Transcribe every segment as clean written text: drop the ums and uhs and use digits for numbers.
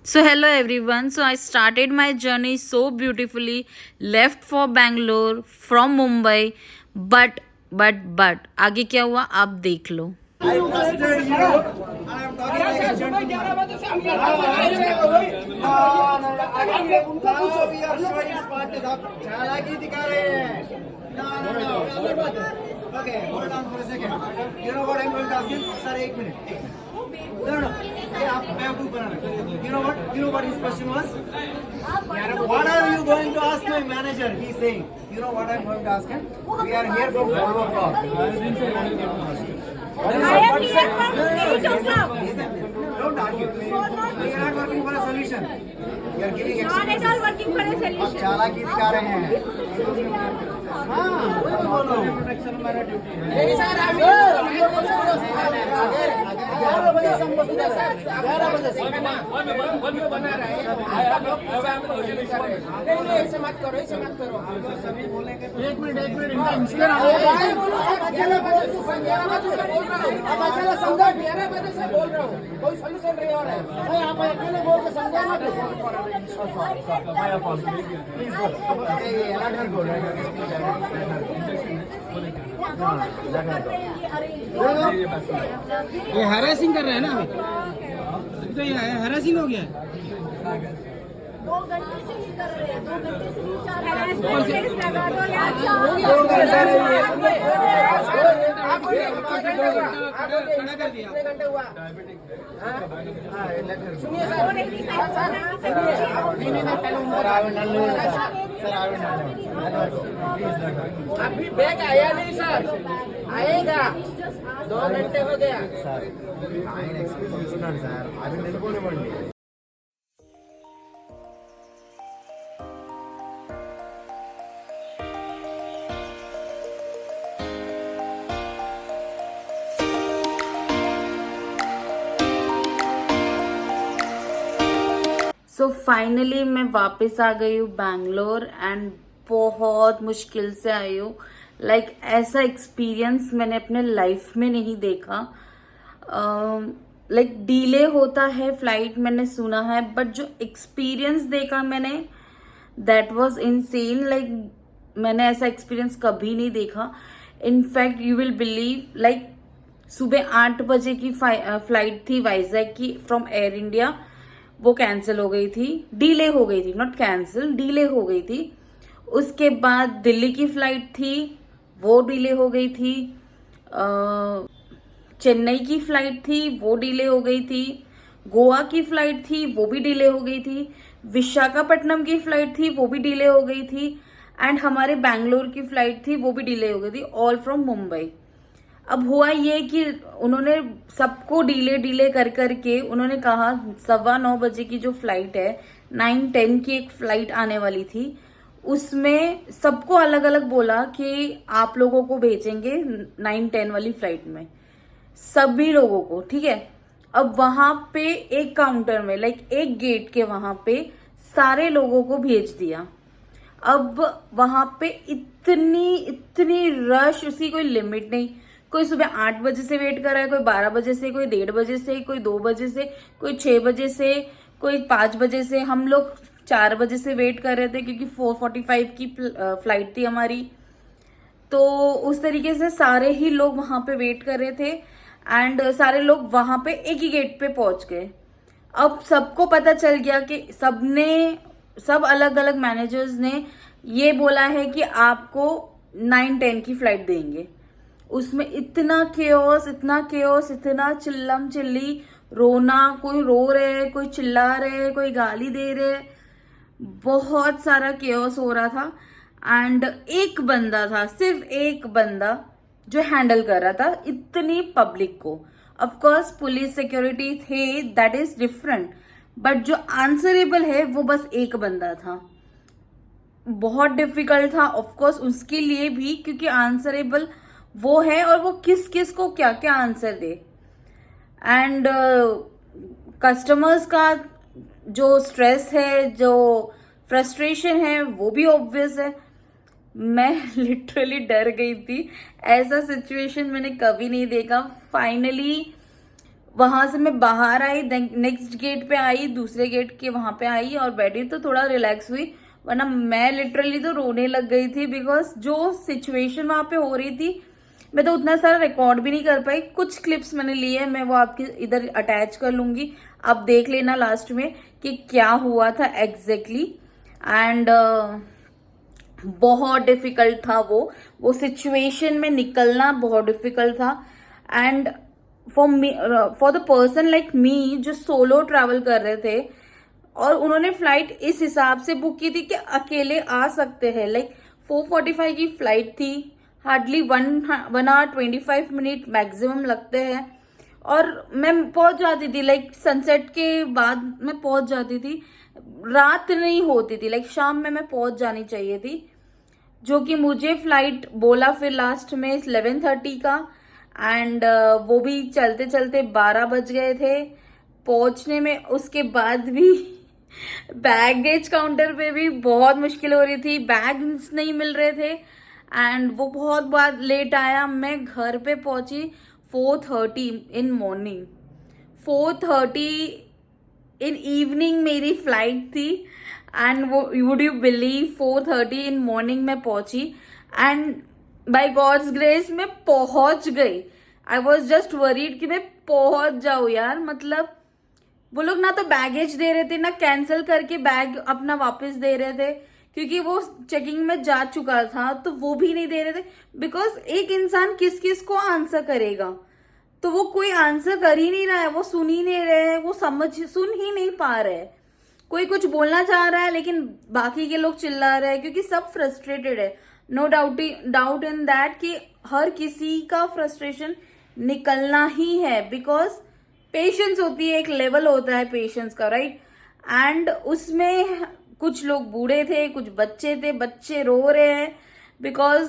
So hello everyone. So I started my journey so beautifully, left for Bangalore from Mumbai, but आगे क्या हुआ आप देख लो. I trusted you. I am talking like a gentleman. Now we are showing smartness. आप चालाकी दिखा रहे हैं. No. Okay, hold on for a second. You know what I'm going to ask you? Sir, 1 minute. No. ये आप बेवकूफ बना रहे. You know what his question was? What are you going to ask my manager? He's saying. You know what I'm going to ask him? We are here from Volvo Car. I am here from Joseph. Don't argue. We are not working for a solution. We are giving Not at all working for a आप solution. चालाकी दिखा रहे हैं. हाँ, बोलो. Protection हमारा duty है. एक मिनट इनका इंसिडेंट आप अकेले बोल के ये हैरेसिंग कर रहे हैं ना अभी तो ये हैरेसिंग हो गया है 2 घंटे से नहीं कर रहे हैं 2 घंटे से नहीं लगा दो यार खड़ा कर दिया अभी बैग आया नहीं सर आएगा 2 घंटे हो गया సార్ ఆయన ఎక్స్క్యూజ్ ఇస్తున్నాడు సార్ అవి నిలుపుకోనివ్వండి. सो फाइनली मैं वापस आ गई हूँ बैंगलोर एंड बहुत मुश्किल से आई हूँ. लाइक ऐसा एक्सपीरियंस मैंने अपने लाइफ में नहीं देखा. लाइक डिले होता है फ्लाइट मैंने सुना है, बट जो एक्सपीरियंस देखा मैंने दैट वाज इनसेन. लाइक मैंने ऐसा एक्सपीरियंस कभी नहीं देखा. In fact you will believe like सुबह 8 बजे की फ्लाइट थी वाइजैक की फ्रॉम एयर इंडिया. वो कैंसिल हो गई थी, डिले हो गई थी, नॉट कैंसिल, डिले हो गई थी. उसके बाद दिल्ली की फ्लाइट थी, वो डिले हो गई थी. चेन्नई की फ्लाइट थी, वो डिले हो गई थी. गोवा की फ्लाइट थी, वो भी डिले हो गई थी. विशाखापट्टनम की फ्लाइट थी, वो भी डिले हो गई थी. एंड हमारे बैंगलोर की फ्लाइट थी, वो भी डिले हो गई थी, ऑल फ्रॉम मुंबई. अब हुआ ये कि उन्होंने सबको डिले कर करके उन्होंने कहा 9:15 बजे की जो फ्लाइट है 9:10 की एक फ्लाइट आने वाली थी, उसमें सबको अलग अलग बोला कि आप लोगों को भेजेंगे 9:10 वाली फ्लाइट में, सभी लोगों को. ठीक है. अब वहां पे एक काउंटर में लाइक एक गेट के वहां पे सारे लोगों को भेज दिया. अब वहां पे इतनी रश, उसकी कोई लिमिट नहीं. कोई सुबह 8 बजे से वेट कर रहा है, कोई 12 बजे से, कोई 1:30 बजे से, कोई 2 बजे से, कोई 6 बजे से, कोई 5 बजे से. हम लोग 4 बजे से वेट कर रहे थे क्योंकि 4:45 की फ्लाइट थी हमारी. तो उस तरीके से सारे ही लोग वहां पे वेट कर रहे थे एंड सारे लोग वहां पे एक ही गेट पे पहुंच गए. अब सबको पता चल गया कि सब अलग अलग मैनेजर्स ने ये बोला है कि आपको 9:10 की फ्लाइट देंगे. उसमें इतना केओस, इतना चिल्लम चिल्ली, रोना, कोई रो रहे, कोई चिल्ला रहे, कोई गाली दे रहे, बहुत सारा केओस हो रहा था. एंड एक बंदा था, सिर्फ एक बंदा जो हैंडल कर रहा था इतनी पब्लिक को. ऑफ कोर्स पुलिस सिक्योरिटी थे, दैट इज डिफरेंट, बट जो आंसरेबल है वो बस एक बंदा था. बहुत डिफिकल्ट था ऑफ कोर्स उसके लिए भी, क्योंकि आंसरेबल वो है और वो किस किस को क्या क्या आंसर दे. एंड कस्टमर्स का जो स्ट्रेस है, जो फ्रस्ट्रेशन है, वो भी ऑब्वियस है. मैं लिटरली डर गई थी. ऐसा सिचुएशन मैंने कभी नहीं देखा. फाइनली वहां से मैं बाहर आई, नेक्स्ट गेट पे आई, दूसरे गेट के वहां पे आई और बैठी तो थोड़ा रिलैक्स हुई, वरना मैं लिटरली तो रोने लग गई थी। बिकॉज जो सिचुएशन वहां पे हो रही थी, मैं तो उतना सारा रिकॉर्ड भी नहीं कर पाई। कुछ क्लिप्स मैंने लिए, मैं वो आपके इधर अटैच कर लूंगी, आप देख लेना लास्ट में कि क्या हुआ था एग्जैक्टली। एंड बहुत डिफिकल्ट था वो सिचुएशन में निकलना बहुत डिफिकल्ट था। And for me, for the person like me जो सोलो ट्रैवल कर रहे थे, और उन्होंने फ्लाइट इस हिसाब से बुक की थी कि अकेले आ सकते हैं। लाइक 4:45 की फ्लाइट थी, हार्डली 1 hour 25 मिनट मैक्सिमम लगते हैं, और मैं पहुंच जाती थी लाइक सनसेट के बाद मैं पहुंच जाती थी, रात नहीं होती थी, लाइक शाम में मैं पहुंच जानी चाहिए थी। जो कि मुझे फ्लाइट बोला फिर लास्ट में 11:30 का, एंड वो भी चलते चलते 12 बज गए थे पहुंचने में। उसके बाद भी बैगेज काउंटर पे भी बहुत मुश्किल हो रही थी, बैग्स नहीं मिल रहे थे, एंड वो बहुत बार लेट आया। मैं घर पे पहुंची 4:30 इन मॉर्निंग, 4:30 इन इवनिंग मेरी फ्लाइट थी। एंड वो would you believe 4:30 in morning में पहुंची, एंड बाय गॉड्स ग्रेस मैं पहुंच गई। आई वॉज जस्ट वरीड कि मैं पहुंच जाऊं यार। मतलब वो लोग ना तो बैगेज दे रहे थे, ना कैंसिल करके बैग अपना वापस दे रहे थे, क्योंकि वो चेकिंग में जा चुका था, तो वो भी नहीं दे रहे थे। बिकॉज एक इंसान किस किस को आंसर करेगा, तो वो कोई आंसर कर ही नहीं रहा है, वो सुन ही नहीं रहे हैं, वो सुन ही नहीं पा रहे हैं। कोई कुछ बोलना चाह रहा है लेकिन बाकी के लोग चिल्ला रहे हैं, क्योंकि सब फ्रस्ट्रेटेड है। नो डाउट इन दैट कि हर किसी का फ्रस्ट्रेशन निकलना ही है, बिकॉज पेशेंस होती है, एक लेवल होता है पेशेंस का, राइट। एंड उसमें कुछ लोग बूढ़े थे, कुछ बच्चे थे, बच्चे रो रहे हैं बिकॉज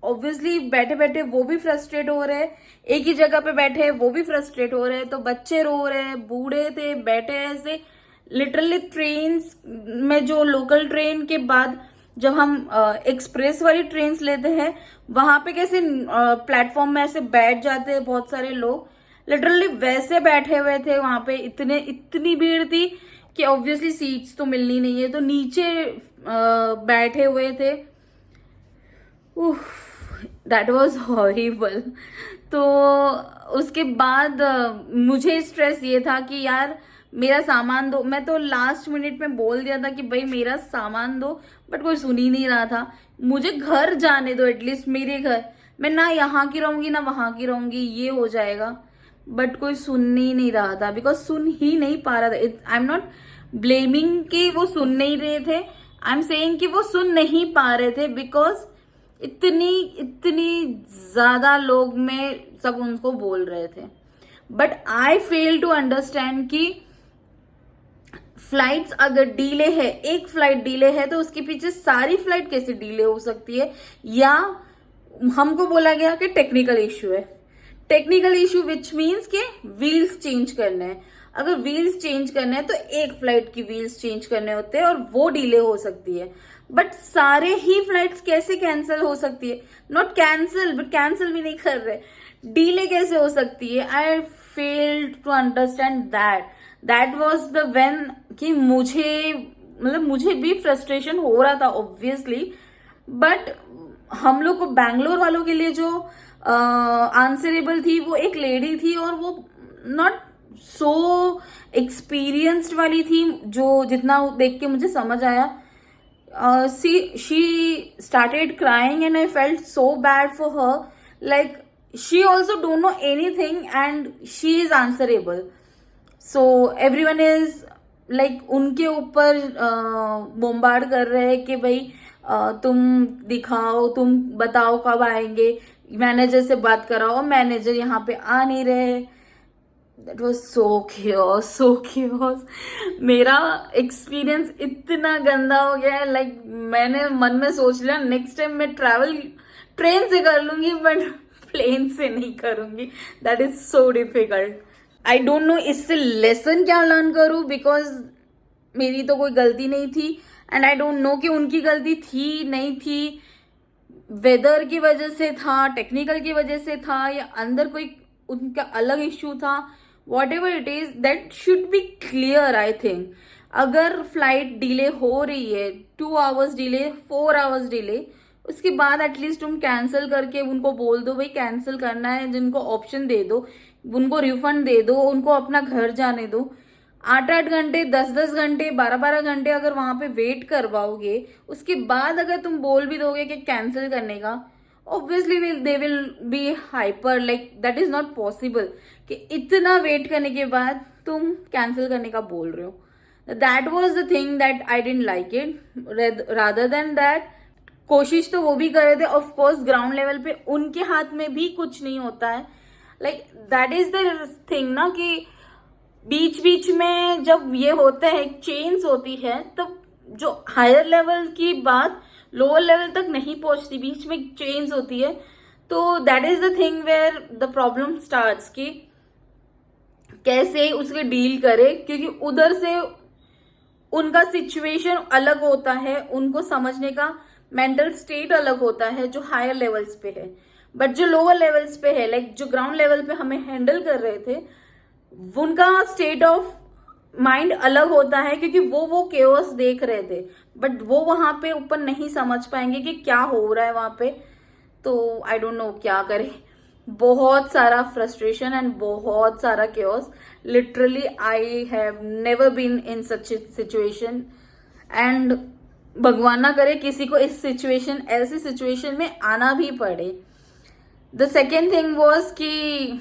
ऑब्वियसली बैठे बैठे वो भी फ्रस्ट्रेट हो रहे हैं, एक ही जगह पे बैठे वो भी फ्रस्ट्रेट हो रहे हैं, तो बच्चे रो रहे हैं, बूढ़े थे बैठे ऐसे। लिटरली ट्रेन्स में, जो लोकल ट्रेन के बाद जब हम एक्सप्रेस वाली ट्रेन लेते हैं, वहां पे कैसे प्लेटफॉर्म में ऐसे बैठ जाते हैं बहुत सारे लोग, लिटरली वैसे बैठे हुए थे वहां पे। इतनी भीड़ थी कि ऑब्वियसली सीट्स तो मिलनी नहीं है, तो नीचे बैठे हुए थे। That was horrible. तो उसके बाद मुझे स्ट्रेस ये था कि यार मेरा सामान दो। मैं तो लास्ट मिनट में बोल दिया था कि भाई मेरा सामान दो, बट कोई सुन ही नहीं रहा था। मुझे घर जाने दो, एटलीस्ट मेरे घर, मैं ना यहाँ की रहूंगी ना वहां की रहूंगी, ये हो जाएगा। बट कोई सुन ही नहीं रहा था, बिकॉज सुन ही नहीं पा रहा था। आई एम नॉट ब्लेमिंग कि वो सुन नहीं रहे थे, आई एम सेइंग कि वो सुन नहीं पा रहे थे, बिकॉज इतनी ज्यादा लोग में सब उनको बोल रहे थे। But I fail to understand कि फ्लाइट्स अगर डिले है, एक फ्लाइट डिले है, तो उसके पीछे सारी फ्लाइट कैसे डिले हो सकती है। या हमको बोला गया कि टेक्निकल इश्यू है, टेक्निकल इश्यू विच मीन्स के व्हील्स चेंज करने हैं। अगर व्हील्स चेंज करने हैं तो एक फ्लाइट की व्हील्स चेंज करने होते हैं और वो डिले हो सकती है। बट सारे ही फ्लाइट्स कैसे कैंसिल हो सकती है, नॉट कैंसिल बट कैंसिल भी नहीं कर रहे, डिले कैसे हो सकती है। I fail to understand that was the when कि मुझे भी फ्रस्ट्रेशन हो रहा था ऑब्वियसली। बट हम लोग को बैंगलोर वालों के लिए जो आंसरेबल थी वो एक लेडी थी, और वो नॉट सो एक्सपीरियंस्ड वाली थी, जो जितना देख के मुझे समझ आया। she started crying and I felt so bad for her. Like she also don't know anything and she is answerable. So everyone is like उनके ऊपर बोम्बार्ड कर रहे हैं कि भाई तुम दिखाओ, तुम बताओ कब आएंगे, मैनेजर से बात कराओ, मैनेजर यहाँ पे आ नहीं रहे। That was so chaos. मेरा एक्सपीरियंस इतना गंदा हो गया है, लाइक मैंने मन में सोच लिया नेक्स्ट टाइम मैं ट्रैवल ट्रेन से कर लूंगी बट प्लेन से नहीं करूंगी। That is so difficult. I don't no इससे लेसन क्या लर्न करूं, बिकॉज मेरी तो कोई गलती नहीं थी एंड आई डोंट नो कि उनकी गलती थी नहीं थी, वेदर की वजह से था, टेक्निकल की वजह से था, या अंदर कोई उनका अलग इश्यू था, what ever it is that should be clear. I think अगर फ्लाइट डिले हो रही है 2 आवर्स डिले 4 आवर्स डिले, उसके बाद एटलीस्ट तुम कैंसिल करके उनको बोल दो भाई कैंसिल करना है, जिनको ऑप्शन दे दो, उनको रिफंड दे दो, उनको अपना घर जाने दो। 8-8 घंटे 10-10 घंटे 12-12 घंटे अगर वहां पे वेट करवाओगे, उसके बाद अगर तुम बोल भी दोगे कि कैंसिल करने का, obviously they will be hyper, like that is not possible कि इतना वेट करने के बाद तुम कैंसिल करने का बोल रहे हो। That was the thing that I didn't like it. Rather than that, कोशिश तो वो भी कर रहे थे, ऑफ कोर्स ग्राउंड लेवल पे उनके हाथ में भी कुछ नहीं होता है। Like that is the thing ना कि बीच बीच में जब ये होते हैं चेंज होती है, तब जो हायर लेवल की बात लोअर लेवल तक नहीं पहुंचती, बीच में चेंज होती है। तो that is the thing where the problem starts कि कैसे उसके डील करे, क्योंकि उधर से उनका सिचुएशन अलग होता है, उनको समझने का मेंटल स्टेट अलग होता है जो हायर लेवल्स पे है। बट जो लोअर लेवल्स पे है, लाइक जो ग्राउंड लेवल पे हमें हैंडल कर रहे थे, उनका स्टेट ऑफ माइंड अलग होता है, क्योंकि वो केओस देख रहे थे, बट वो वहां पे ऊपर नहीं समझ पाएंगे कि क्या हो रहा है वहां पे। तो आई डोंट नो क्या करे, बहुत सारा फ्रस्ट्रेशन एंड बहुत सारा chaos. Literally I have never been in such situation, and भगवान ना करे किसी को इस सिचुएशन, ऐसी सिचुएशन में आना भी पड़े। द सेकेंड थिंग वॉज कि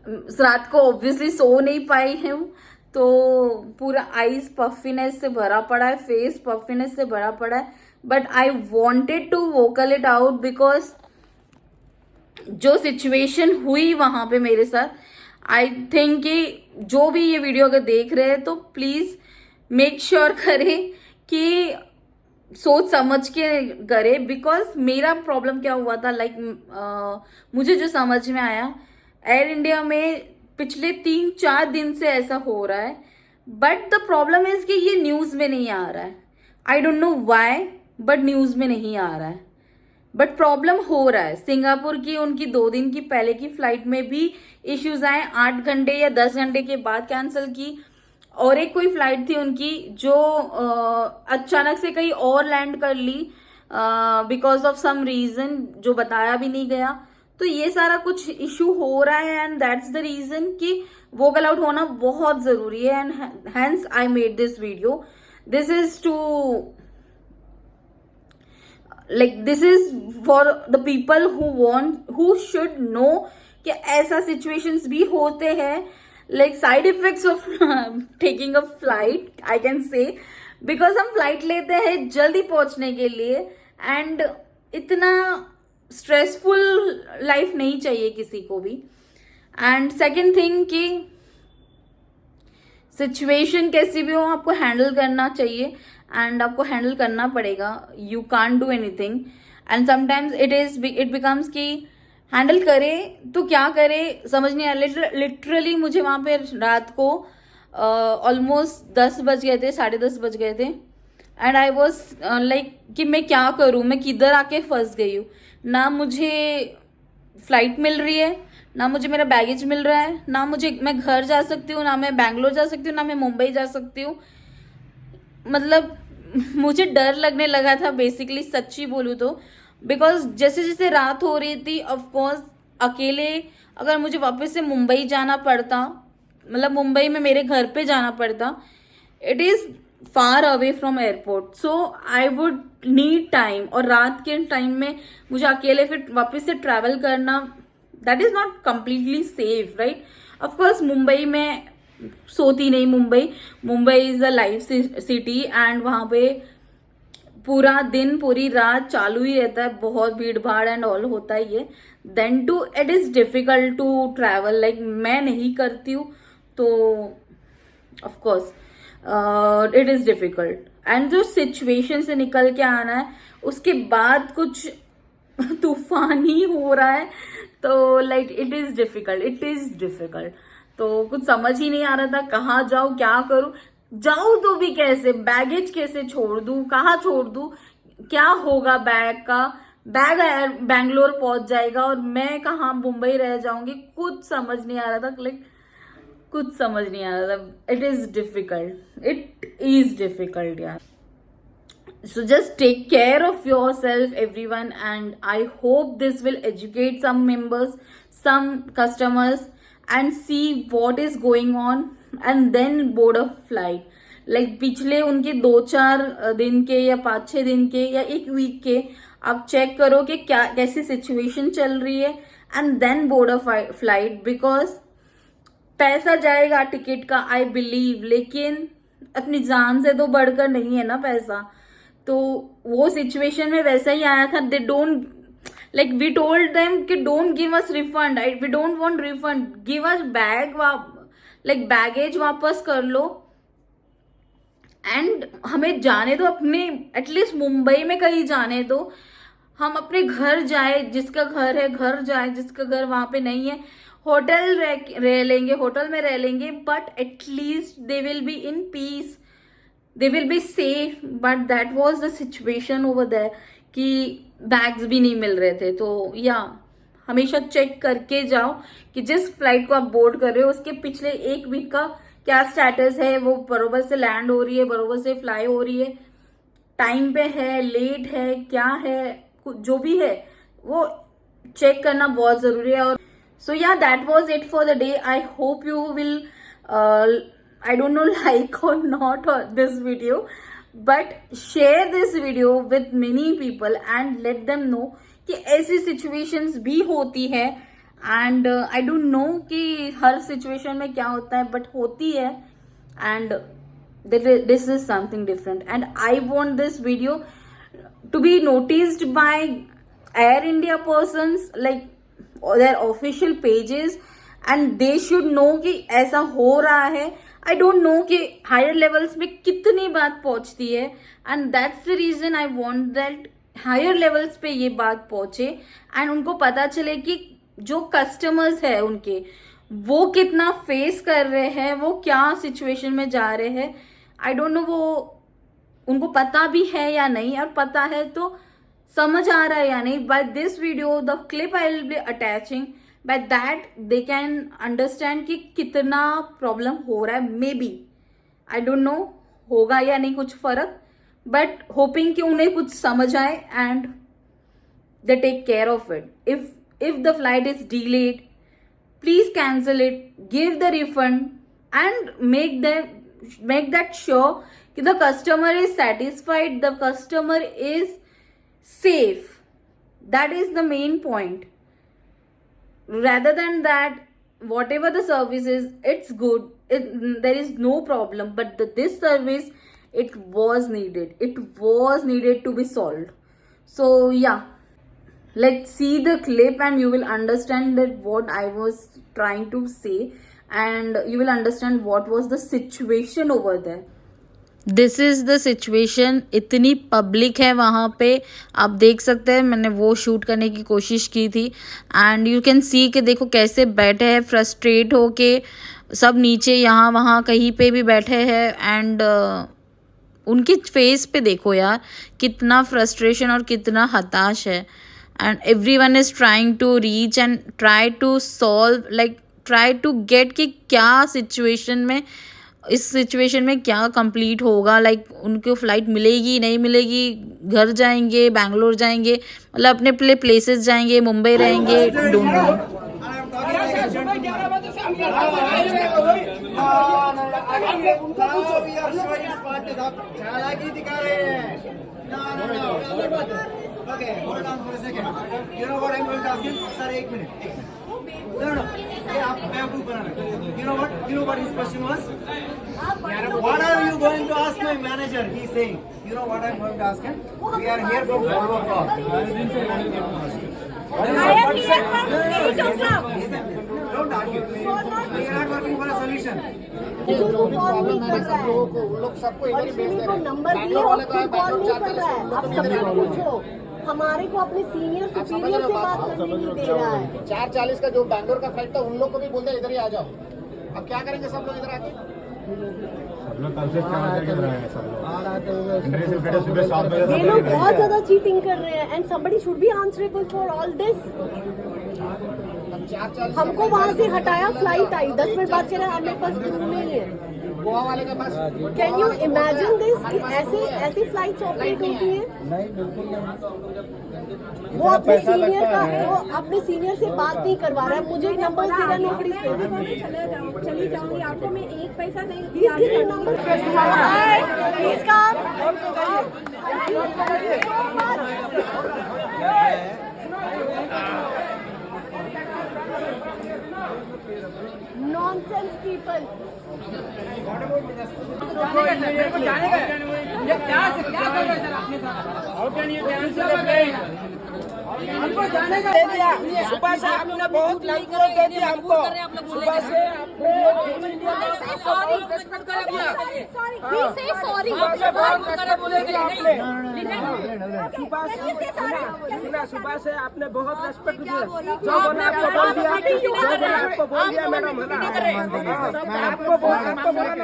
रात को ऑब्वियसली सो नहीं पाई हूँ, तो पूरा आईज पफिनेस से भरा पड़ा है, फेस पफिनेस से भरा पड़ा है, but I wanted to vocal it out because जो सिचुएशन हुई वहां पे मेरे साथ, आई थिंक कि जो भी ये वीडियो अगर देख रहे हैं तो प्लीज मेक श्योर करें कि सोच समझ के करे। बिकॉज मेरा प्रॉब्लम क्या हुआ था, लाइक मुझे जो समझ में आया, एयर इंडिया में पिछले 3-4 दिन से ऐसा हो रहा है, बट द प्रॉब्लम इज कि ये न्यूज में नहीं आ रहा है। I don't know why, but news में नहीं आ रहा है, बट प्रॉब्लम हो रहा है। सिंगापुर की उनकी 2 दिन की पहले की फ्लाइट में भी इश्यूज आए, 8 घंटे या 10 घंटे के बाद कैंसिल की। और एक कोई फ्लाइट थी उनकी जो अचानक से कहीं और लैंड कर ली बिकॉज ऑफ सम रीजन जो बताया भी नहीं गया। तो ये सारा कुछ इश्यू हो रहा है, एंड दैट्स द रीजन कि वोकल आउट होना बहुत जरूरी है, and hence I made this video. This is to like this is for the people who should know कि ऐसा सिचुएशंस भी होते हैं, like side effects of taking a flight I can say, because हम फ्लाइट लेते हैं जल्दी पहुंचने के लिए, एंड इतना स्ट्रेसफुल लाइफ नहीं चाहिए किसी को भी। एंड सेकेंड थिंग कि सिचुएशन कैसी भी हो आपको हैंडल करना चाहिए, एंड आपको हैंडल करना पड़ेगा। You can't do anything, and sometimes it becomes कि हैंडल करे तो क्या करे समझ नहीं आया। लिटरली मुझे वहां पे रात को ऑलमोस्ट 10 बज गए थे, 10:30 बज गए थे, एंड आई वॉज लाइक कि मैं क्या करूं, मैं किधर आके फंस गई हूँ। ना मुझे फ्लाइट मिल रही है, ना मुझे मेरा बैगेज मिल रहा है, ना मैं घर जा सकती हूँ, ना मैं बैंगलोर जा सकती हूँ, ना मैं मुंबई जा सकती हूँ। मतलब मुझे डर लगने लगा था बेसिकली, सच्ची बोलूँ तो, बिकॉज जैसे जैसे रात हो रही थी, ऑफकोर्स अकेले अगर मुझे वापस से मुंबई जाना पड़ता, मतलब मुंबई में मेरे घर पे जाना पड़ता, it is far away from airport, so I would need time. और रात के टाइम में मुझे अकेले फिर वापस से ट्रैवल करना, that is not completely safe, right. Of course Mumbai में सोती नहीं, Mumbai is a live city, and वहां पे पूरा दिन पूरी रात चालू ही रहता है, बहुत भीड़ भाड़ एंड ऑल होता ही है। Then to it is difficult to travel, like मैं नहीं करती हूँ तो of course it is difficult. And जो सिचुएशन से निकल के आना है, उसके बाद कुछ तूफान ही हो रहा है, तो लाइक इट इज डिफिकल्ट। तो कुछ समझ ही नहीं आ रहा था कहाँ जाऊँ, क्या करूँ, जाऊँ तो भी कैसे, बैगेज कैसे छोड़ दूँ, कहाँ छोड़ दूँ, क्या होगा बैग का, बैग बैंगलोर पहुंच जाएगा और मैं कहाँ मुंबई रह जाऊंगी, कुछ समझ नहीं आ रहा था। लाइक कुछ समझ नहीं आ रहा था. इट इज डिफिकल्ट यार. So just take care of yourself everyone, and I hope this will educate some members, some customers, and see what is going on and then board a flight. Like पिछले उनके 2-4 दिन के या 5-6 दिन के या 1 week के आप चेक करो कि क्या कैसी सिचुएशन चल रही है and then board a flight. Because पैसा जाएगा टिकट का आई बिलीव, लेकिन अपनी जान से तो बढ़कर नहीं है ना पैसा. तो वो सिचुएशन में वैसा ही आया था. They don't like we told them कि don't give us refund, we don't want refund, give us like baggage वापस कर लो एंड हमें जाने दो अपने, एटलीस्ट मुंबई में कहीं जाने दो. हम अपने घर जाए, जिसका घर है घर जाए, जिसका घर वहां पे नहीं है होटल रह लेंगे, होटल में रह लेंगे, but at least they will be in peace, they will be safe. but that was the situation over there कि बैग्स भी नहीं मिल रहे थे. तो या हमेशा चेक करके जाओ कि जिस फ्लाइट को आप बोर्ड कर रहे हो उसके पिछले 1 वीक का क्या स्टेटस है, वो बरोबर से लैंड हो रही है, बरोबर से फ्लाई हो रही है, टाइम पे है, लेट है, क्या है, जो भी है वो चेक करना बहुत जरूरी है. और सो या that was it for the day. I hope you will I don't know like or not this video, but share this video with many people and let them know कि ऐसी situations भी होती है. and I don't know कि हर situation में क्या होता है, but होती है and this is something different. and I want this video to be noticed by Air India persons, like their official pages, and they should know कि ऐसा हो रहा है. आई डोंट नो कि हायर लेवल्स में कितनी बात पहुंचती है, and that's the reason I want that higher levels पे ये बात पहुंचे एंड उनको पता चले कि जो कस्टमर्स है उनके वो कितना फेस कर रहे हैं, वो क्या सिचुएशन में जा रहे हैं. आई डोंट नो वो उनको पता भी है या नहीं, और पता है तो समझ आ रहा है या नहीं. By this video the clip I will be attaching, by that they can understand कि कितना प्रॉब्लम हो रहा है. Maybe I don't know होगा या नहीं कुछ फर्क, बट होपिंग कि उन्हें कुछ समझ आए and they take care of it. If the flight is delayed, please cancel it, give the refund and make that sure कि the customer is satisfied, the customer is safe. That is the main point. Rather than that, whatever the service is, it's good, there is no problem, but this service, it was needed to be solved. So yeah, let's see the clip and you will understand that what I was trying to say, and you will understand what was the situation over there. This is the situation. इतनी public है वहाँ पे, आप देख सकते हैं. मैंने वो शूट करने की कोशिश की थी एंड यू कैन सी कि देखो कैसे बैठे हैं फ्रस्ट्रेट होके, सब नीचे यहाँ वहाँ कहीं पे भी बैठे हैं. एंड उनके फेस पे देखो यार कितना फ्रस्ट्रेशन और कितना हताश है. And everyone is trying to reach and try to solve, like try to get कि क्या सिचुएशन में, इस सिचुएशन में क्या कंप्लीट होगा. लाइक उनको फ्लाइट मिलेगी नहीं मिलेगी, घर जाएंगे, बैंगलोर जाएंगे, मतलब अपने प्लेसेस जाएंगे, मुंबई रहेंगे, don't know. Okay, hold on for a second. You know what I'm going to ask you? Sir, 1 minute. No. ये आप बेवकूफ बना रहे. You know what his question was? What are you going to ask my manager? He's saying. You know what I'm going to ask him? We are here for follow-up call. I am here from Don't argue. We are not working for a solution. जो भी problem है सब लोगों को, उन लोग सबको इधर ही भेज दे रहे हैं. नंबर दिए और कोई कॉल नहीं कर रहा है. आप सबसे पूछो, हमारे को अपने सीनियर सुपीरियर से बात करने नहीं दे रहा है. 4:40 का जो बैंगलोर का फ्लाइट था उन लोग को भी बोलते इधर ही आ जाओ. अब क्या करेंगे सब लोग इधर आके? ये लोग बहुत ज्यादा चीटिंग कर रहे हैं and somebody should be answerable for all this. हमको वहाँ से हटाया, फ्लाइट आई, 10 मिनट बाद कह रहे हैं मेरे पास क्रू नहीं है। गोवा वाले के पास कैन यू इमेजिन दिस कि ऐसी फ्लाइट्स ऑपरेट होती हैं? नहीं बिल्कुल नहीं। वो अपने सीनियर का, वो अपने सीनियर से बात नहीं करवा रहा है, मुझे नंबर दे रहा है नौकरी पे। चली जाऊंगी, आपको मैं एक पैसा नहीं Please give your number. Hi, please come. Nonsense people. मेरे को जाने का है। ये क्या कर रहे हैं सर आपने साथ? How can you cancel the plane? हमको जाने का दे दिया। सुबह से आपने बहुत लाइक दे दिया हमको। सुबह से आपने रेस्पेक्ट कर दिया। He say sorry. आपने बहुत रेस्पेक्ट बोले दिया आपने। सुबह से आपने बहुत रेस्पेक्ट दिया। जो बोला आपको बोल दिया, जो बोला आपको बोल दिया मैडम, है ना? आपको बोला ना madam.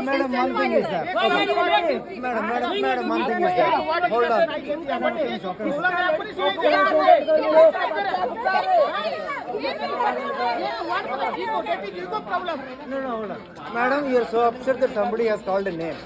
Madam one thing is that madam one thing is that hold on madam, you are so upset that somebody has called a name.